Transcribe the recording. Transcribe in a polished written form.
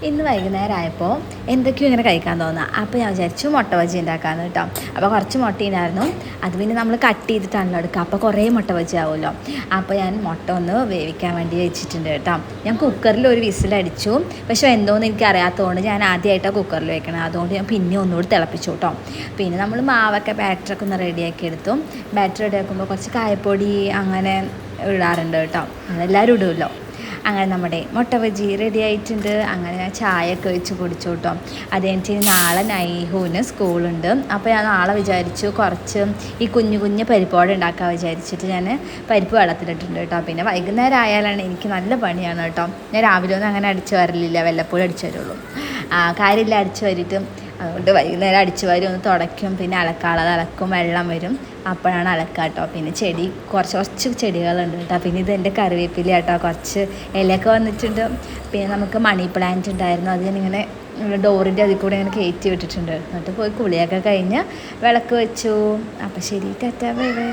ഇന്ന് വൈകുന്നേരം ആയപ്പോൾ എന്തൊക്കെയോ ഇങ്ങനെ കഴിക്കാൻ തോന്നുക. അപ്പോൾ ഞാൻ വിചാരിച്ചു മുട്ട ബജി ഉണ്ടാക്കാമെന്ന് കേട്ടോ. അപ്പോൾ കുറച്ച് മുട്ട ഉണ്ടായിരുന്നു. അത് പിന്നെ നമ്മൾ കട്ട് ചെയ്തിട്ടാണല്ലോ എടുക്കുക. അപ്പോൾ കുറേ മുട്ട ബജി ആവുമല്ലോ. അപ്പോൾ ഞാൻ മുട്ട ഒന്ന് വേവിക്കാൻ വേണ്ടി വെച്ചിട്ടുണ്ട് കേട്ടോ. ഞാൻ കുക്കറിൽ ഒരു വിസിലടിച്ചു. പക്ഷേ എന്തോന്ന് എനിക്ക് അറിയാത്തതുകൊണ്ട് ഞാൻ ആദ്യമായിട്ടാണ് കുക്കറിൽ വെക്കണം. അതുകൊണ്ട് ഞാൻ പിന്നെ ഒന്നുകൂടി തിളപ്പിച്ചു കേട്ടോ. പിന്നെ നമ്മൾ മാവൊക്കെ ബാറ്ററൊക്കെ ഒന്ന് റെഡിയാക്കി എടുത്തു. ബാറ്റർ റെഡിയാക്കുമ്പോൾ കുറച്ച് കായപ്പൊടി അങ്ങനെ ഇടാറുണ്ട് കേട്ടോ. അതെല്ലാവരും ഇടുമല്ലോ. അങ്ങനെ നമ്മുടെ മുട്ട ബജി റെഡി ആയിട്ടുണ്ട്. അങ്ങനെ ഞാൻ ചായയൊക്കെ ഒഴിച്ച് കുടിച്ചു കേട്ടോ. അത് കഴിഞ്ഞിട്ട് നാളെ നൈഹുവിന് സ്കൂളുണ്ട്. അപ്പോൾ ഞാൻ നാളെ വിചാരിച്ചു കുറച്ച് ഈ കുഞ്ഞു കുഞ്ഞ് പരിപ്പോടെ ഉണ്ടാക്കാൻ വിചാരിച്ചിട്ട് ഞാൻ പരിപ്പ് വെള്ളത്തിലിട്ടുണ്ട് കേട്ടോ. പിന്നെ വൈകുന്നേരം ആയാലാണ് എനിക്ക് നല്ല പണിയാണ് കേട്ടോ. ഞാൻ രാവിലെ ഒന്നും അങ്ങനെ അടിച്ചു വരലില്ല, വല്ലപ്പോഴും അടിച്ചു വരുള്ളൂ. കാര്യമില്ല അടിച്ചു വരിട്ട്. അതുകൊണ്ട് വൈകുന്നേരം അടിച്ചു വാരി ഒന്ന് തുടയ്ക്കും. പിന്നെ അലക്കാളത് അലക്കും, വെള്ളം വരും, അപ്പോഴാണ് അലക്കുക കേട്ടോ. പിന്നെ കുറച്ച് ചെടികളുണ്ട് കേട്ടോ. പിന്നെ ഇത് എൻ്റെ കറിവേപ്പില കേട്ടോ. കുറച്ച് ഇലയൊക്കെ വന്നിട്ടുണ്ട്. പിന്നെ നമുക്ക് മണി പ്ലാന്റ് ഉണ്ടായിരുന്നു. അത് ഞാനിങ്ങനെ ഡോറിൻ്റെ അതിൽ കൂടെ ഇങ്ങനെ കയറ്റി വിട്ടിട്ടുണ്ട്. എന്നിട്ട് പോയി കുളിയൊക്കെ കഴിഞ്ഞ് വിളക്ക് വെച്ചു. അപ്പം ശരി, ടാറ്റാ, ബൈ ബൈ.